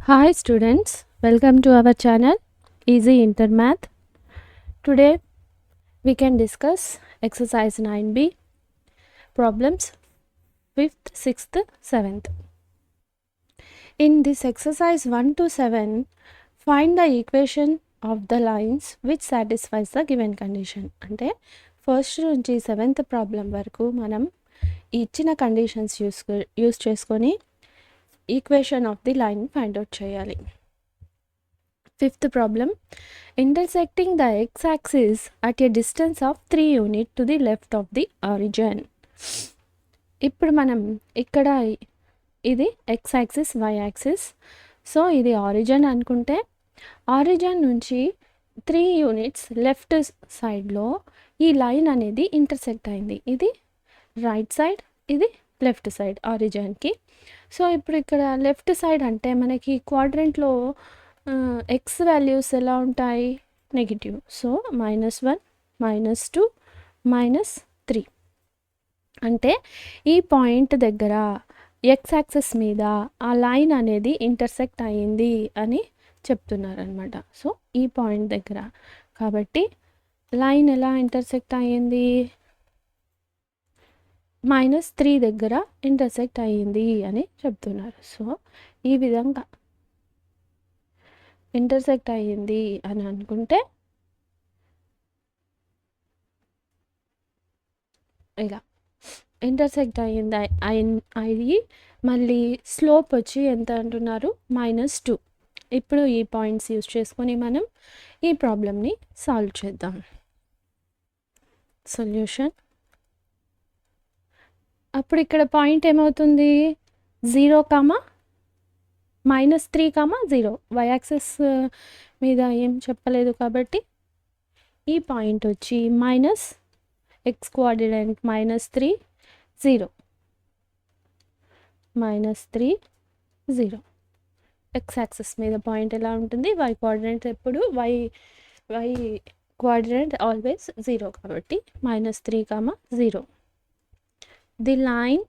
Hi students, welcome to our channel Easy Intermath. Today we can discuss exercise 9b problems 5th, 6th, 7th. In this exercise 1 to 7, find the equation of the lines which satisfies the given condition. అంటే first నుంచి 7th problem వరకు మనం ఇచ్చిన conditions use చేసుకొని equation of the line find out చేయాలి. Fifth problem, intersecting the x-axis at a distance of 3 units to the left of the origin. ఇప్పుడు మనం ఇక్కడ ఇది x-axis, y-axis. సో ఇది ఆరిజిన్ అనుకుంటే ఆరిజిన్ నుంచి 3 యూనిట్స్ లెఫ్ట్ సైడ్లో ఈ లైన్ అనేది ఇంటర్సెక్ట్ అయింది. ఇది రైట్ సైడ్, ఇది లెఫ్ట్ సైడ్ ఆరిజిన్కి. సో ఇప్పుడు ఇక్కడ లెఫ్ట్ సైడ్ అంటే మనకి క్వాడ్రంట్లో ఎక్స్ వాల్యూస్ ఎలా ఉంటాయి? నెగిటివ్. సో -1, -2, -3 అంటే ఈ పాయింట్ దగ్గర ఎక్స్ యాక్సెస్ మీద ఆ లైన్ అనేది ఇంటర్సెక్ట్ అయ్యింది అని చెప్తున్నారనమాట. సో ఈ పాయింట్ దగ్గర కాబట్టి లైన్ ఎలా ఇంటర్సెక్ట్ అయ్యింది? -3 దగ్గర ఇంటర్సెక్ట్ అయ్యింది అని చెప్తున్నారు. సో ఈ విధంగా ఇంటర్సెక్ట్ అయ్యింది అని అనుకుంటే ఇలా ఇంటర్సెక్ట్ అయ్యి మళ్ళీ స్లోప్ వచ్చి ఎంత అంటున్నారు? -2. ఇప్పుడు ఈ పాయింట్స్ యూజ్ చేసుకొని మనం ఈ ప్రాబ్లమ్ని సాల్వ్ చేద్దాం. సొల్యూషన్. అప్పుడు ఇక్కడ పాయింట్ ఏమవుతుంది? 0, -3, 0. వై యాక్సెస్ మీద ఏం చెప్పలేదు కాబట్టి ఈ పాయింట్ వచ్చి ఎక్స్ కోఆర్డినేట్ -3, 0, -3, 0. ఎక్స్ యాక్సెస్ మీద పాయింట్ ఎలా ఉంటుంది? వై కోఆర్డినేట్ ఎప్పుడు వై కోఆర్డినేట్ ఆల్వేస్ 0 కాబట్టి -3, 0. The line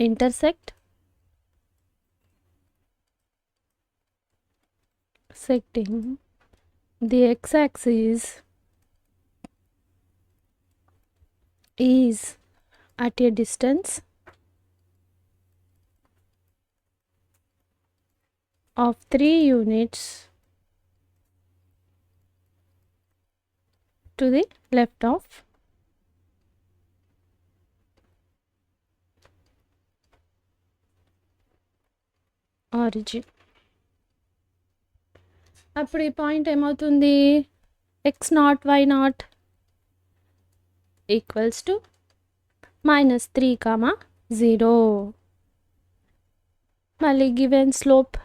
intersecting the x-axis is at a distance of 3 units to the left of origin. అప్పుడు ఈ పాయింట్ ఏమవుతుంది? x0, y0 equals to -3, 0. మళ్ళీ given slope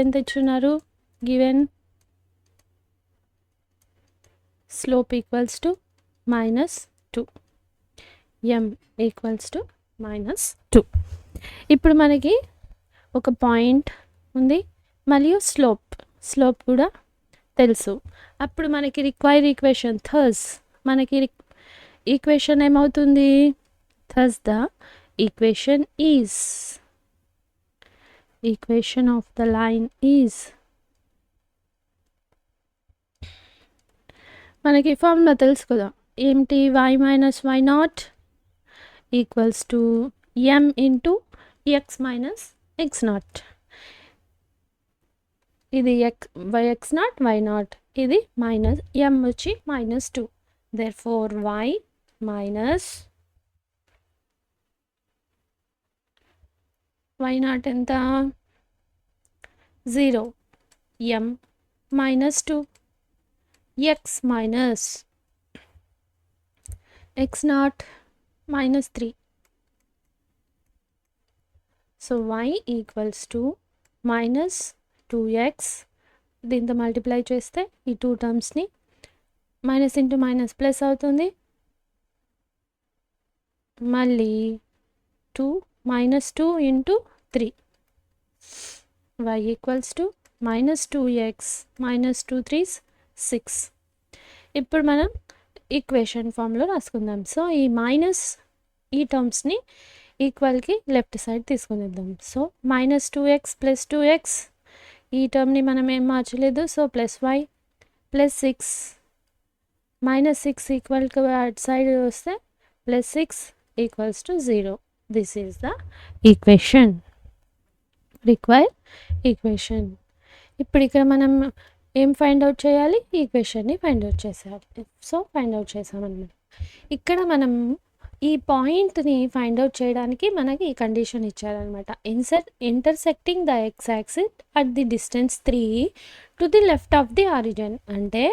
ఎంత ఇచ్చున్నారు? Given slope equals to -2, m equals to -2. ఇప్పుడు మనకి ఒక పాయింట్ ఉంది మరియు స్లోప్ కూడా తెలుసు. అప్పుడు మనకి రిక్వైర్ ఈక్వేషన్ మనకి ఈక్వేషన్ ఏమవుతుంది? The equation of the line is మనకి ఫార్ములా తెలుసు కదా, ఏమిటి? y - y0 equals to m into x - x0. ఇది x0, y0, ఇది m వచ్చి -2. therefore y - y0 ఎంత? 0, m -2, x x0 -3. So y equals to -2x, దీంతో మల్టిప్లై చేస్తే ఈ 2 టర్మ్స్ని మైనస్ ఇంటూ మైనస్ ప్లస్ అవుతుంది. మళ్ళీ 2 -2 into 3, y equals to -2x -2 3s 6. ఇప్పుడు మనం ఈక్వేషన్ ఫామ్లో రాసుకుందాం. సో ఈ టర్మ్స్ని ఈక్వల్కి లెఫ్ట్ సైడ్ తీసుకునేద్దాం. సో -2x + 2x, ఈ టర్మ్ని మనం ఏం మార్చలేదు. సో +y + 6, -6 ఈక్వల్కి అటు సైడ్ వస్తే +6 = 0. This is the equation, required equation. ఇప్పుడు ఇక్కడ మనం ఏం ఫైండ్ అవుట్ చేయాలి? ఈక్వేషన్ని ఫైండ్ అవుట్ చేసాలి. సో ఫైండ్ అవుట్ చేసామన్నమాట. ఇక్కడ మనం ఈ పాయింట్ని ఫైండ్ అవుట్ చేయడానికి మనకి ఈ కండిషన్ ఇచ్చారనమాట. Intersecting the X axis at the distance 3 to the left of the origin. అంటే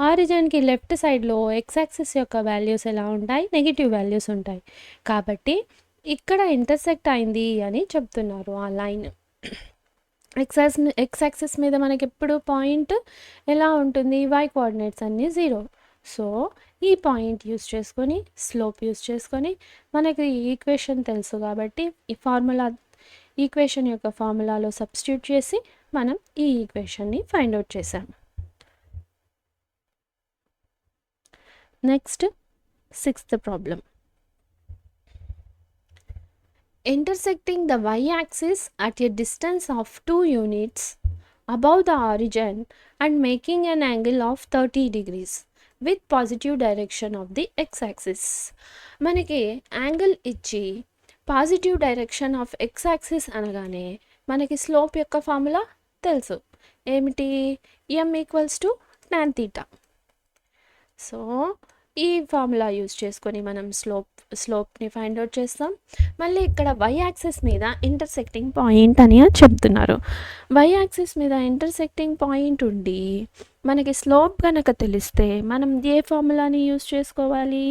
ఆరిజిన్కి లెఫ్ట్ సైడ్లో ఎక్స్ యాక్సిస్ యొక్క వాల్యూస్ ఎలా ఉంటాయి? నెగిటివ్ వాల్యూస్ ఉంటాయి. కాబట్టి ఇక్కడ ఇంటర్సెక్ట్ అయింది అని చెప్తున్నారు ఆ లైన్. ఎక్స్ యాక్సిస్ మీద మనకి ఎప్పుడు పాయింట్ ఎలా ఉంటుంది? y కోఆర్డినేట్స్ అన్నీ 0. సో ఈ పాయింట్ యూస్ చేసుకొని, స్లోప్ యూస్ చేసుకొని మనకి ఈక్వేషన్ తెలుసు కాబట్టి ఈ ఈక్వేషన్ యొక్క ఫార్ములాలో సబ్స్టిట్యూట్ చేసి మనం ఈ ఈక్వేషన్ని ఫైండ్ అవుట్ చేసాం. Next 6th problem. Intersecting the y-axis at a distance of 2 units above the origin and making an angle of 30 degrees with positive direction of the x-axis. మనకి యాంగిల్ ఇచ్చి positive direction of x-axis అనగానే మనకి slope యొక్క formula తెలుసు. ఏమిటి? m = tan theta. So ఈ formula use చేసుకొని మనం స్లోప్ని ఫైండ్ అవుట్ చేస్తాం. మళ్ళీ ఇక్కడ y యాక్సిస్ మీద ఇంటర్సెక్టింగ్ పాయింట్ అని చెప్తున్నారు. y యాక్సిస్ మీద ఇంటర్సెక్టింగ్ పాయింట్ ఉండి మనకి స్లోప్ కనుక తెలిస్తే మనం ఏ ఫార్ములాని యూజ్ చేసుకోవాలి?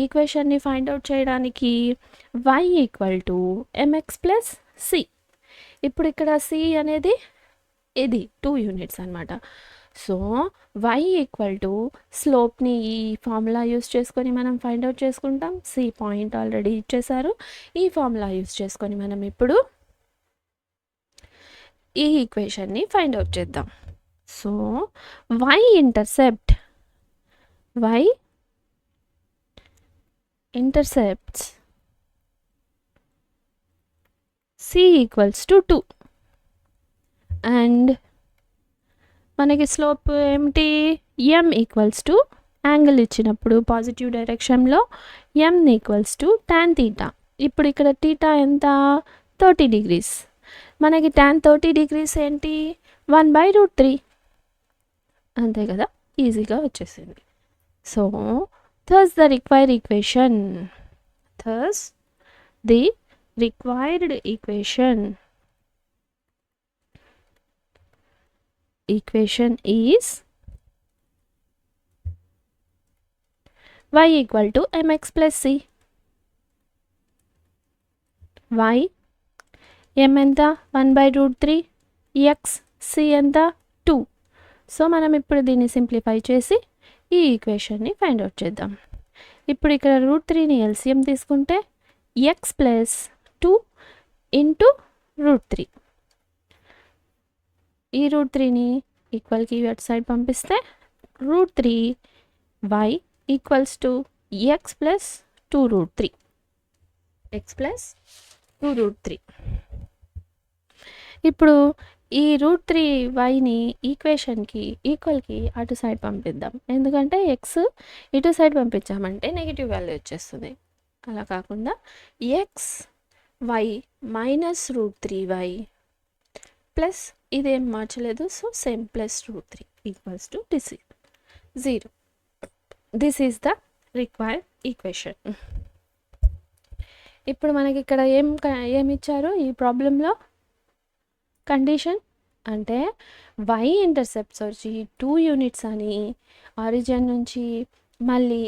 ఈక్వేషన్ని ఫైండ్ అవుట్ చేయడానికి y = mx + c. ఇప్పుడు ఇక్కడ c అనేది ఇది 2 యూనిట్స్ అనమాట. సో y = స్లోప్ని ఈ ఫార్ములా యూస్ చేసుకొని మనం ఫైండ్ అవుట్ చేసుకుంటాం. సి పాయింట్ ఆల్రెడీ ఇచ్చేసారు. ఈ ఫార్ములా యూస్ చేసుకొని మనం ఇప్పుడు ఈ ఈక్వేషన్ని ఫైండ్ అవుట్ చేద్దాం. So y intercepts c = 2 and మనకి స్లోప్ ఏమిటి? m = యాంగిల్ ఇచ్చినప్పుడు పాజిటివ్ డైరెక్షన్లో m = tan theta. ఇప్పుడు ఇక్కడ θ ఎంత? 30 degrees. మనకి tan 30 degrees ఏంటి? 1/√3. అంతే కదా, ఈజీగా వచ్చేసింది. So thus the required equation is y = mx + c. y m ఎంత? 1/√3, x c ఎంత? 2. సో మనం ఇప్పుడు దీన్ని సింప్లిఫై చేసి ఈ ఈక్వేషన్ని ఫైండ్ అవుట్ చేద్దాం. ఇప్పుడు ఇక్కడ √3ని ఎల్సిఎం తీసుకుంటే x + 2 × √3. ఈ √3ని ఈక్వల్కి అటు సైడ్ పంపిస్తే √3 y = x + 2√3. ఇప్పుడు ఈ √3yని ఈక్వేషన్కి ఈక్వల్కి అటు సైడ్ పంపిద్దాం. ఎందుకంటే x ఇటు సైడ్ పంపించామంటే నెగిటివ్ వాల్యూ వచ్చేస్తుంది. అలా కాకుండా x y -√3y ప్లస్ ఇదేం మార్చలేదు. So same +√3 = 0. This is the required equation. ఇప్పుడు మనకి ఇక్కడ ఏమి ఇచ్చారు ఈ ప్రాబ్లంలో? కండిషన్ అంటే y ఇంటర్సెప్ట్స్ వచ్చి 2 యూనిట్స్ అని ఆరిజిన్ నుంచి, మళ్ళీ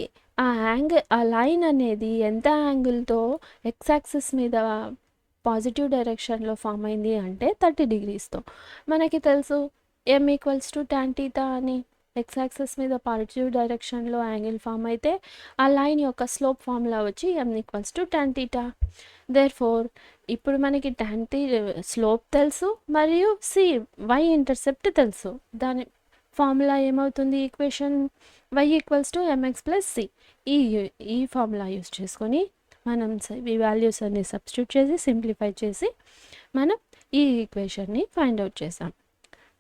ఆ లైన్ అనేది ఎంత యాంగిల్తో ఎక్స్ యాక్సిస్ మీద పాజిటివ్ డైరెక్షన్లో ఫామ్ అయింది అంటే 30 degreesతో. మనకి తెలుసు m = tan theta అని. ఎక్స్ యాక్సిస్ మీద పాజిటివ్ డైరెక్షన్లో యాంగిల్ ఫామ్ అయితే ఆ లైన్ యొక్క స్లోప్ ఫార్ములా వచ్చి m = tan theta. దేర్ఫోర్ ఇప్పుడు మనకి స్లోప్ తెలుసు మరియు y ఇంటర్సెప్ట్ తెలుసు. దాని ఫార్ములా ఏమవుతుంది? Equation y = mx + c. ఈ ఫార్ములా యూస్ చేసుకొని మనం ఈ వాల్యూస్ అన్ని సబ్స్టిట్యూట్ చేసి సింప్లిఫై చేసి మనం ఈ ఈక్వేషన్ని ఫైండ్ అవుట్ చేసాం.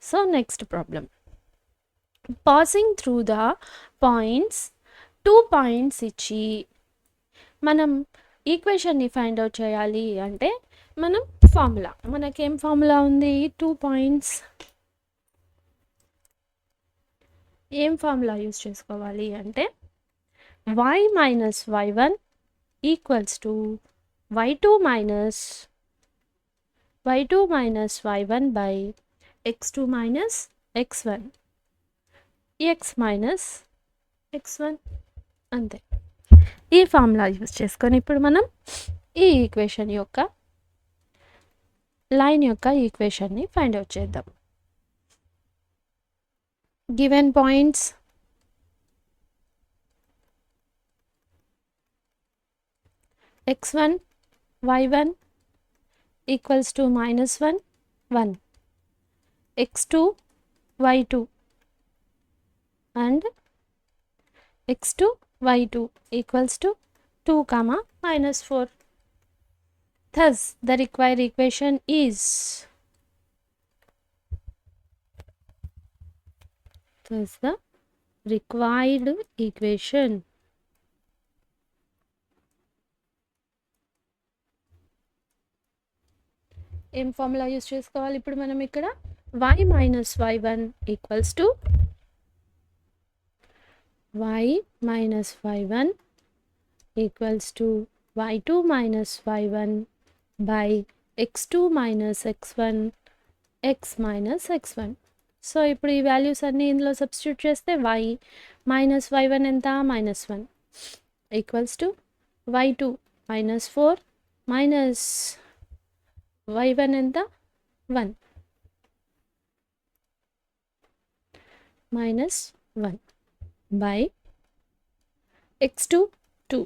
So next problem, passing through the points 2 points ఇచ్చి మనం ఈక్వేషన్ని ఫైండ్ అవుట్ చేయాలి అంటే మనం ఫార్ములా, మనకేం ఫార్ములా ఉంది, 2 పాయింట్స్, ఏం ఫార్ములా యూస్ చేసుకోవాలి అంటే y minus y1 equals to y2 minus y1 by x2 minus x1 x minus x1 అంతే. ఈ ఫార్ములా యూస్ చేసుకొని ఇప్పుడు మనం ఈ ఈక్వేషన్ యొక్క లైన్ యొక్క ఈక్వేషన్ని ఫైండ్ అవుట్ చేద్దాం. Given points x1 y1 equals to minus 1 1, x2 y2 and x2 y2 equals to 2 comma minus 4. Thus the required equation is ఏం ఫార్ములా యూస్ చేసుకోవాలి ఇప్పుడు మనం ఇక్కడ y minus y1 equals to y2 minus y1 by x2 minus x1 x minus x1. So ఇప్పుడు ఈ values అన్నీ ఇందులో substitute చేస్తే y minus y1 ఎంత, -1 equals to y2 minus 4 minus y1 ఎంత 1 minus 1 by x2 2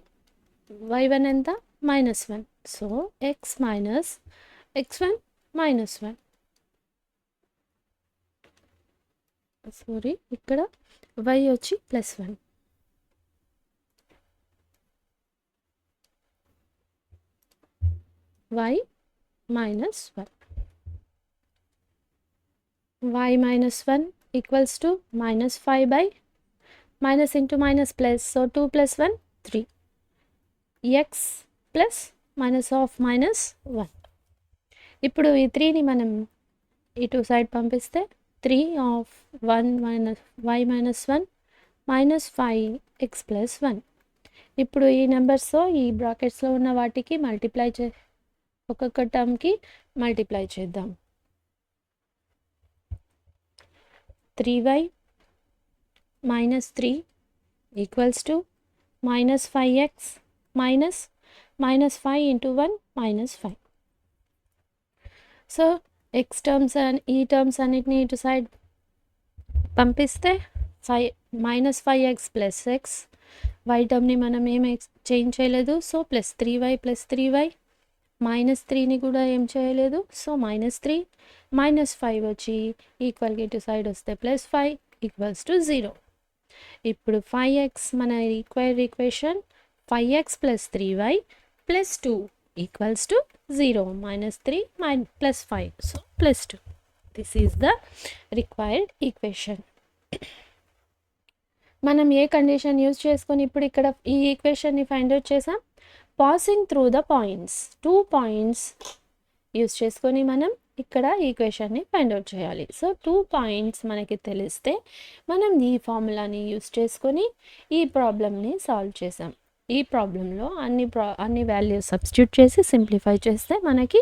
y1 ఎంత -1, so x minus x1 minus 1, sorry ఇక్కడ y వచ్చి +1, y minus 1, y minus 1 equals to -5 by minus into minus plus, so 2 plus 1 3, x plus minus of minus 1. ఇప్పుడు ఈ 3ని మనం ఇటు side పంపిస్తే 3 of 1 minus y minus 1 minus 5x plus 1. ఇప్పుడు ఈ నెంబర్స్తో ఈ బ్రాకెట్స్లో ఉన్న వాటికి మల్టిప్లై ఒక్కొక్క టర్మ్కి మల్టిప్లై చేద్దాం. 3y minus 3 equals to minus 5x minus 5 into 1 minus 5. So x terms and ఈ టర్మ్స్ అన్నిటిని ఇటు సైడ్ పంపిస్తే minus 5x plus x, y టర్మ్ని మనం ఏం చేంజ్ చేయలేదు, సో +3y minus 3ని కూడా ఏం చేయలేదు, సో -3 minus 5 వచ్చి ఈక్వల్గా ఇటు సైడ్ వస్తే +5 ఈక్వల్స్ టు 0. ఇప్పుడు 5x మన required equation 5x plus 3y plus 2 equals to 0, -3 plus 5, so +2. This is the required equation. మనం ఏ కండిషన్ యూజ్ చేసుకొని ఇప్పుడు ఇక్కడ ఈ ఈక్వేషన్ని ఫైండ్ అవుట్ చేసాం, passing through the points 2 points use చేసుకొని మనం ఇక్కడ ఈక్వేషన్ని ఫైండ్ అవుట్ చేయాలి. సో 2 పాయింట్స్ మనకి తెలిస్తే మనం ఈ ఫార్ములాని యూజ్ చేసుకొని ఈ ప్రాబ్లమ్ని సాల్వ్ చేసాం. ఈ ప్రాబ్లంలో అన్ని వాల్యూస్ సబ్స్టిట్యూట్ చేసి సింప్లిఫై చేస్తే మనకి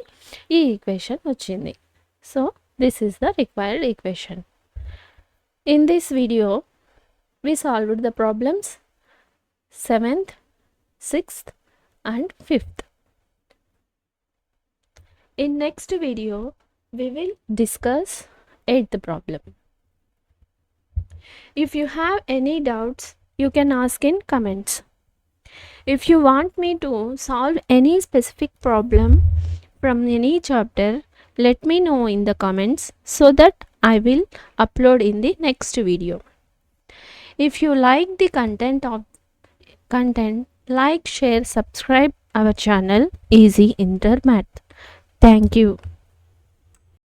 ఈ ఈక్వేషన్ వచ్చింది. So this is the required equation. In this video we solved the problems 7th, 6th and 5th. In next video we will discuss 8th problem. If you have any doubts you can ask in comments. If you want me to solve any specific problem from any chapter, let me know in the comments so that I will upload in the next video. If you like the content, like, share, subscribe our channel Easy Inter Math. Thank you.